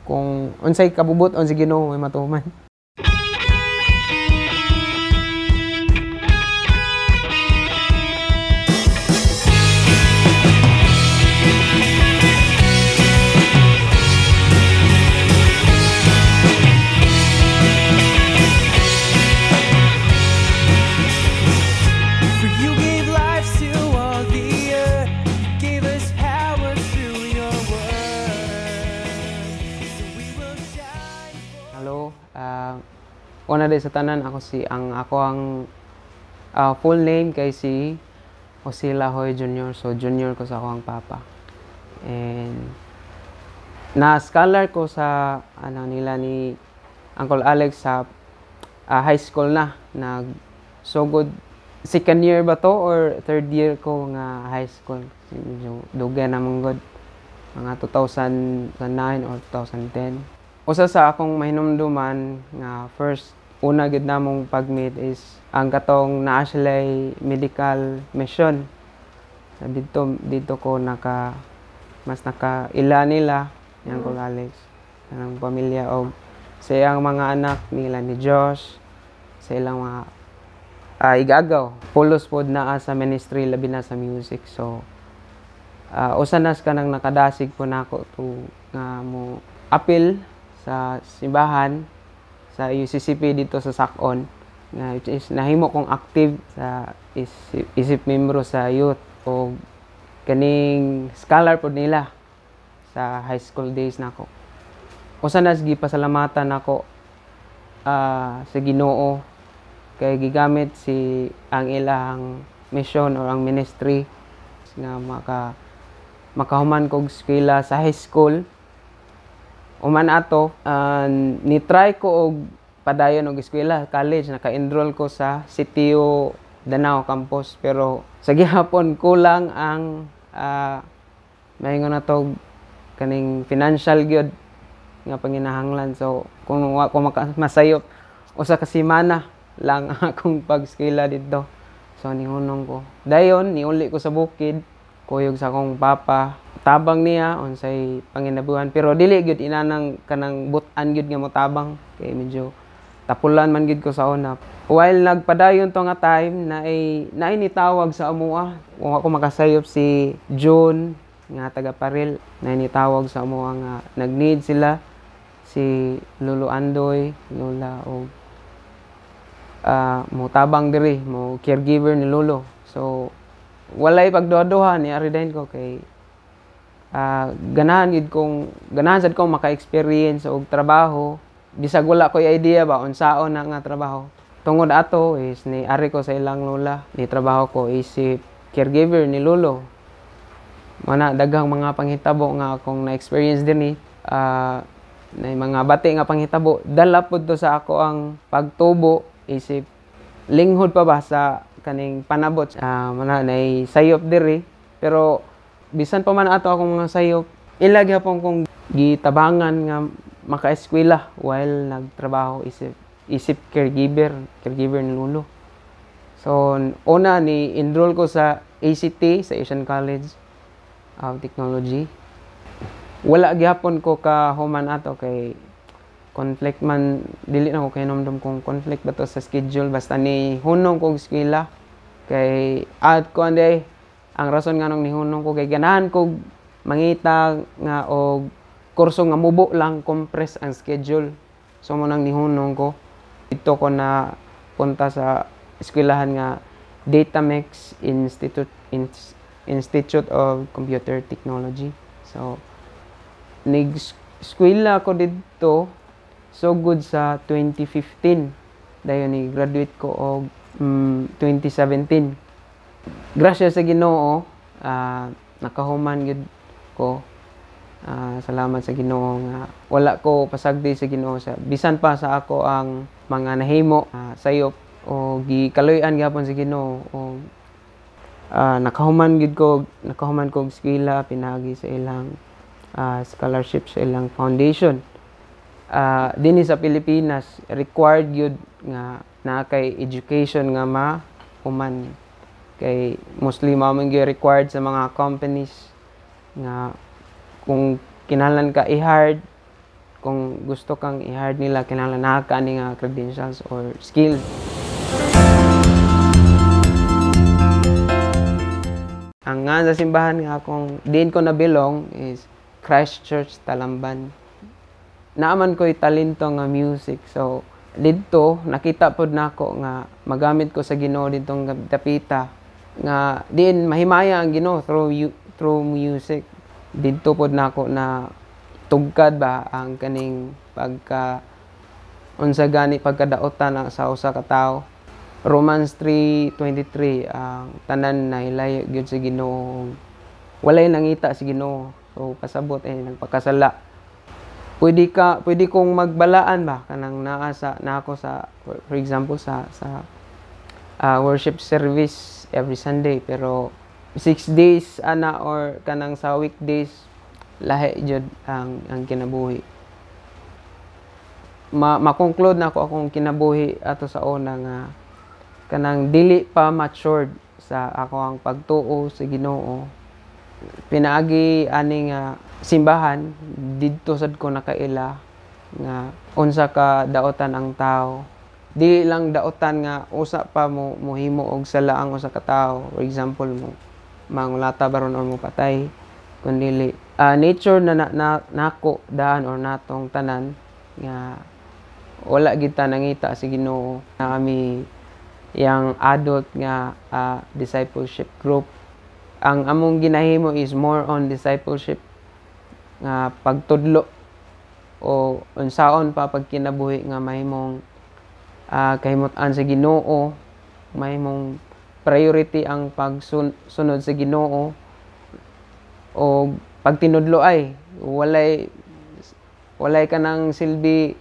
Kung unsay kabubuton si Ginoo may matuman. For you gave life to all the earth, you gave us power through your word. So we will shine. Hello, una day sa tanan ako ang full name kay si Jose Lahoy Jr. So junior ko sa ako ang papa. And na-scholar ko sa nila ni Uncle Alex sa high school na. Sugod second year ba to or third year ko nga high school. Medyo dugay na mong god. Mga 2009 or 2010. Usa sa akong mahinumduman nga una gid namong pag-meet is ang katong naa sila'y medical mission. So, dito ko mas nakaila nila yang Uncle Alex ang pamilya og sa iyang mga anak nila ni Josh, sa ilang mga igagaw. Pulos pod naa sa ministry labi na sa music. So usanas ka nang nakadasig po nako to nga mo apil sa simbahan sa UCCP dito sa Sakon nga which is nahimo kong active sa isip membro sa youth o kaning scholar pod nila sa high school days nako. Usanas gipasalamatan nako sa Ginoo kay gigamit ang ilang mission or ang ministry nga makahuman kog eskwela sa high school. Uman ato, ni-try ko og padayon og eskwela, college, naka-enroll ko sa CTU Danao campus. Pero sa gihapon kulang ang mahingon na to kaning financial gyud nga panginahanglan. So kung masayop usa ka semana lang akong pag-eskwela dito. So nihunong ko. Dayon niuli ko sa bukid, kuyog sa akong papa. Tabang niya unsay panginabuhan pero dili gyud inanang kanang but-an gyud nga motabang kay medyo tapulan man gyud ko sa una. While nagpadayon to nga time naay nitawag sa amuha. Kung ako makasayop si June nga taga Paril, naay nitawag sa amuha nga nag-need sila si Lolo Andoy, Lola o mo tabang diri, mo caregiver ni Lolo. So walay pagduha-duha ni aridain ko kay ganahan sad kong maka-experience og trabaho bisag wala ko'y idea ba unsaon na nga trabaho. Tungod ato is ni ari ko sa ilang lola, ni trabaho ko isip caregiver ni Lolo. Mana daghang mga panghitabo nga akong na-experience din na mga bati nga panghitabo. Dala pud to sa ako ang pagtubo isip linghod pa ba sa kaning panabot. Mana nay sayop diri pero bisan pa man ato akong mga sayop, ilag hapon kong gitabangan nga maka-eskwela while nagtrabaho isip caregiver ni Lolo. So una ni enroll ko sa ACT sa Asian College of Technology. Wala gyapon ko ka human ato kay conflict man, dili na ko kay nomdom kong conflict ba to sa schedule basta ni hunong kong eskwela kay ko anday. Ang rason nga nung nihunong ko kay ganahan ko mangita nga og kurso nga mubo lang compress ang schedule. So mo nang nihunong ko dito ko na punta sa eskwelahan nga Datamex Institute of Computer Technology. So nag-eskwela ko dito so good sa 2015. Dayon ni graduate ko og 2017. Grasya sa Ginoo, nakahuman gyud ko. Salamat sa Ginoo nga wala ko pasagdi sa Ginoo sa bisan pa sa ako ang mga nahimo sayop o gikaloy-an gyapon sa Ginoo o nakahuman ko eskwela pinagi sa ilang scholarship sa ilang foundation. Dinhi sa Pilipinas required gyud nga naa kay education nga mahuman. Kay mostly mamang required sa mga companies nga kung kinahanglan ka i-hire kung gusto kang i-hire nila, kinahanglan naa ka ani nga credentials or skills. Ang nga sa simbahan nga akong diin ko nabilong is Christ Church Talamban. Naaman ko'y talento nga music. So, dito nakita pod nako nga magamit ko sa Ginoo ditong dapita nga diin mahimaya ang Ginoo through music. Dito pod nako na tugkad ba ang kaning unsa gani pagkadaotan sa usa ka tawo. Romans 3:23 ang tanan na ilayo gyud sa Ginoo. Walay nangita si Ginoo. So kasabot nagpakasala. Pwede kong magbalaan ba kanang naa ako sa for example sa worship service every Sunday, pero 6 days ana or kanang sa weekdays lahi jud ang kinabuhi. Ma-conclude na ako akong kinabuhi ato sa una nga kanang dili pa matured sa ako ang pagtuo sa Ginoo. Pinaagi ani nga simbahan didto sad ko nakaila nga unsa ka daotan ang tao. Dili lang daotan nga usa pa mo mohimo og sala ang usa ka tawo. For example mo mangulata baron or mo patay, kundi nature na nako daan or natong tanan nga wala gid ta nangita sa Ginoo na kami yang adult nga discipleship group. Ang among ginahimo is more on discipleship nga pagtudlo o unsaon pa pagkinabuhi nga mahimong kahimot-an sa Ginoo, mahimong priority ang pagsunod sa Ginoo o pagtinudlo ay walay ka nang silbi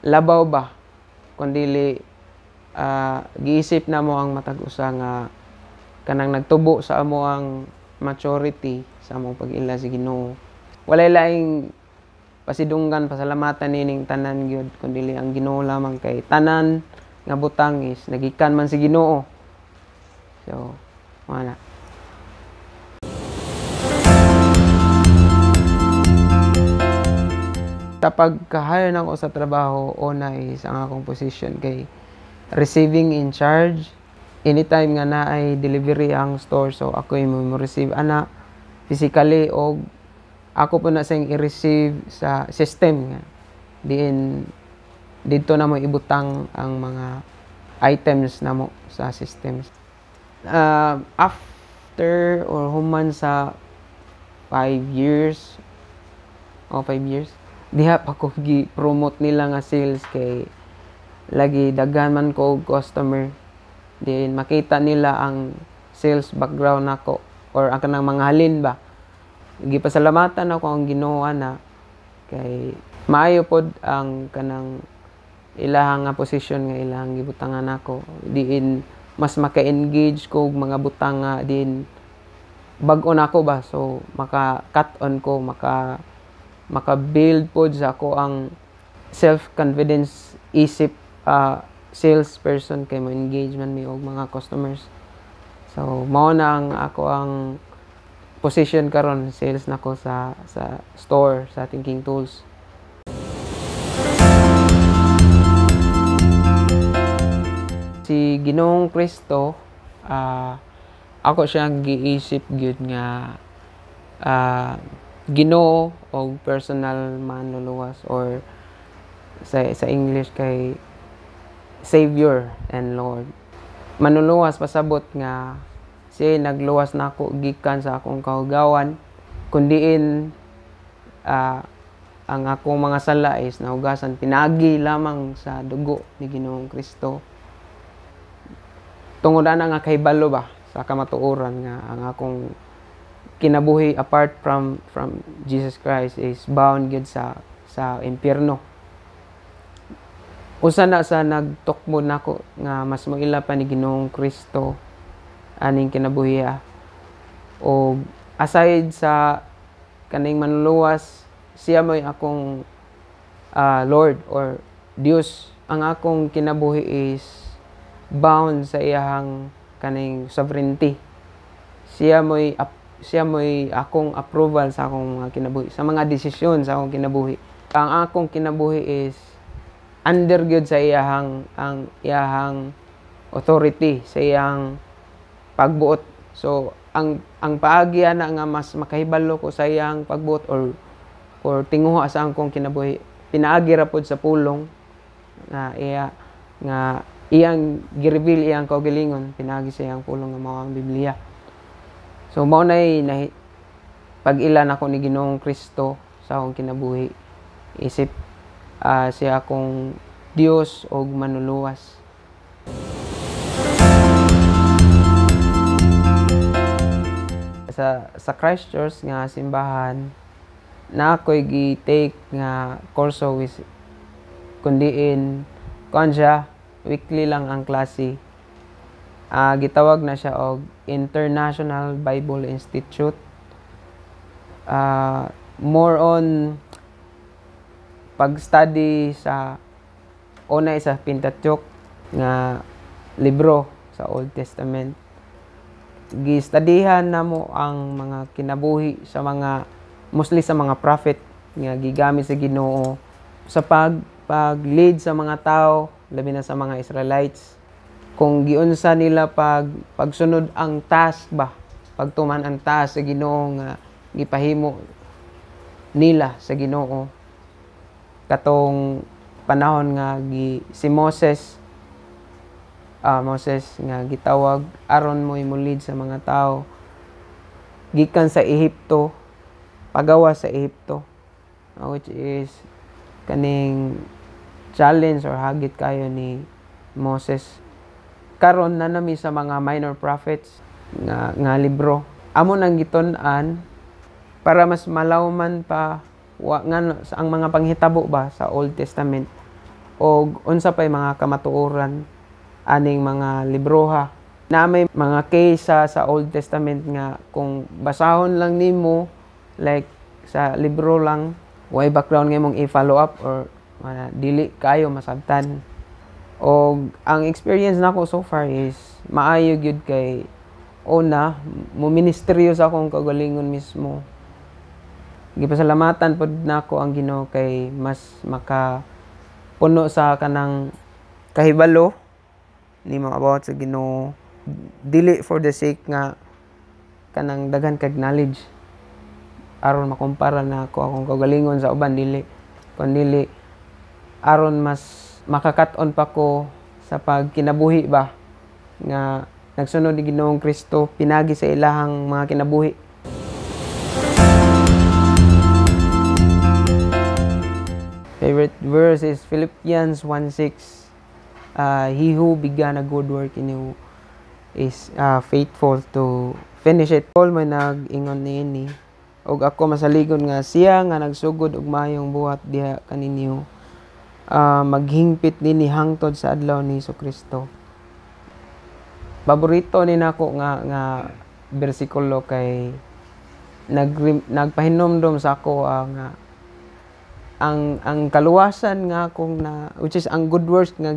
labaw ba kundi giisip na mo ang matag usa nga kanang nagtubo sa amo ang maturity sa among pag-ila sa Ginoo. Walay laing pasidunggan pasalamatan nining tanan gyud kundi ang Ginoo lamang, kay tanan nga butang is nagikan man si Ginoo. So wala. Sa pagka-hire nako sa trabaho, una is ang akong position kay receiving in charge. Anytime nga na ay delivery ang store, so ako yung receive ana physically o ako po na siyang i-receive sa system nga. Dito na mo ibutang ang mga items na mo sa systems. After or human sa 5 years, diha pa ko gi-promote nila nga sales kay lagi daghan man ko og customer. Din makita nila ang sales background nako or ang kanang mga halin ba. Gipasalamatan ako ang Ginoo na kay maayo pod ang kanang ilahang nga position nga ilahang gibutangan nako. Diin mas maka-engage ko og mga butang nga din bag-o nako ba, so maka-cut on ko, maka-build pod sa ako ang self-confidence isip salesperson kay mo engagement mi og mga customers. So mao na ang ako ang position karon, sales nako sa store sa Thinking Tools. Si Ginoong Kristo, ako siya giisip gyud nga Ginoo og personal manluluwas or sa English kay Savior and Lord. Manluluwas pasabot nga siya nagluwas nako gikan sa akong kahugawan, kundiin ang akong mga sala is nahugasan pinagi lamang sa dugo ni Ginoong Kristo. Tungod ana nga kahibalo ba sa kamatuoran nga ang akong kinabuhi apart from Jesus Christ is bound gyud sa impyerno. Usa na sa nagtukmod nako nga mas moila pa ni Ginoong Kristo aning kinabuhi. O aside sa kaning manluluwas, siya mo'y akong Lord or Dios. Ang akong kinabuhi is bound sa iyang kaning sovereignty. Siya mo'y akong approval sa akong mga kinabuhi, sa mga desisyon sa akong kinabuhi. ang akong kinabuhi is under gyud sa iyahang authority, sa iyang pagbuot. So ang paagi ana nga mas makahibalo ko sa iyang pagbuot or tinguha sa akong kinabuhi, pinaagi ra pod sa pulong na iyang gi-reveal iyang kaugalingon, pinaagi sa iyang pulong nga mao ang Biblia. So mao nay pag-ilan ako ni Ginoong Kristo sa akong kinabuhi. Isip siya akong Dios og manluluwas. Sa Christchurch nga simbahan, na ako'y gi-take nga kurso kundiin kuan siya, weekly lang ang klase. Gitawag na siya og International Bible Institute. More on pag-study sa Pentateuch nga libro sa Old Testament. Gistudihan namo ang mga kinabuhi sa mga mostly sa mga prophet nga gigamit sa Ginoo sa pag-lead sa mga tao, labi na sa mga Israelites. Kung giunsa nila pagsunod ang task ba, pagtuman ang task sa Ginoo nga gipahimo nila sa Ginoo. Katong panahon nga si Moses nga gitawag aron mo imulid sa mga tao gikan sa Ehipto, pagawa sa Ehipto, which is kaning challenge or hagit kayo ni Moses. Karon na nami sa mga minor prophets nga libro, amo nang gitun-an para mas malawman pa ang mga panghitabo ba sa Old Testament o unsa pay mga kamatuoran aning mga libroha na may mga case sa Old Testament nga kung basahon lang nimo like sa libro lang, way background nga mong i-follow up or dili kayo masabtan. O ang experience nako so far is maayo gyud kay una mo ministeryo sa akong kagalingon mismo. Gipasalamatan pod nako ang Ginoo kay mas makapuno sa kanang kahibalo ni mga about sa Ginoo, dili for the sake nga kanang daghan kag knowledge aron makumpara na ako akong kagalingon sa uban, dili kundi aron mas makakat-on pa ko sa pagkinabuhi ba nga nagsunod ni Ginoong Kristo, pinagi sa ilahang mga kinabuhi. Favorite verse is Philippians 1:6. He who began a good work in you is faithful to finish it. Paul may nag-ingon niini og ako masaligon nga siya nga nagsugod og maayong buhat diha kaninyo maghingpit nini hangtod sa adlaw ni Jesucristo. Paborito ni nako nga bersikulo kay nagpahinomdom sa ako nga ang kaluwasan nga akong which is ang good works nga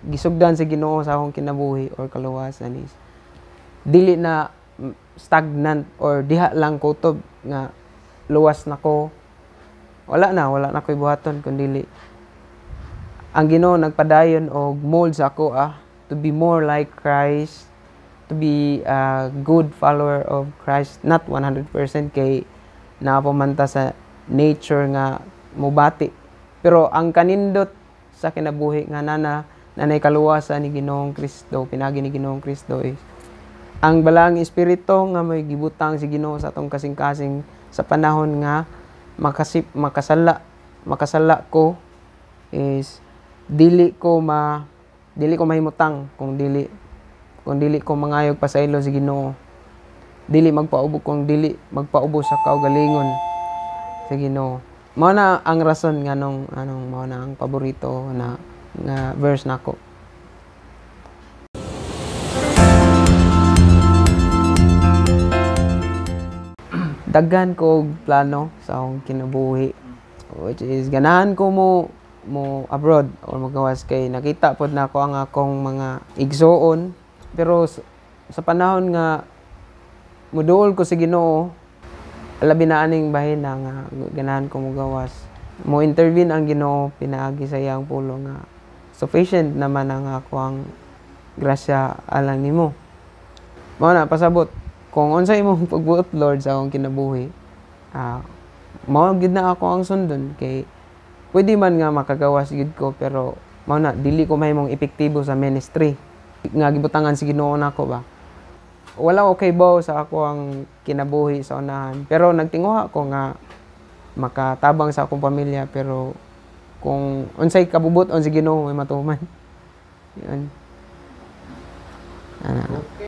gisugdan sa Ginoo sa akong kinabuhi or kaluwasan is dili na stagnant or diha lang kutob nga luwas nako, wala na ko'y buhaton kundi ang Ginoo nagpadayon og mold sa ako to be more like Christ, to be a good follower of Christ, not 100% kay napamanta sa nature nga mubati, pero ang kanindot sa kinabuhi nga nanay kaluwasan ni Ginoong Kristo, pinagi ni Ginoong Kristo is ang balang espiritu nga may gibutang si Ginoo sa atong kasing-kasing sa panahon nga makasala ko is dili ko mahimutang kung dili ko mangayog pasaylo si Ginoo, dili magpaubos sa kaugalingon sa Ginoo. Mao na ang rason nga mao na ang paborito na verse nako. Daghan ko og plano sa akong kinabuhi, which is ganahan ko mo abroad or magawas kay nakita pod nako ang akong mga igsoon, pero sa panahon nga muduol ko sa Ginoo, labi na aning bahina nga ganahan ko mogawas. mo intervene ang Ginoo pinaagi sa iyang pulong nga sufficient naman ang ako ang grasya alang nimo. Mao na pasabot kung unsa imong pagbuot Lord sa akong kinabuhi. Mao gid na ako ang sundon kay pwede man nga makagawas gid ko pero mao na dili ko mahimong epektibo sa ministry nga gibutangan si Ginoo nako ba. Wala okay baw sa ako ang kinabuhi sa unahan pero nagtinguha ko nga makatabang sa akong pamilya pero kung unsay kabubuton si Ginoo may matuman. Yun. Ano.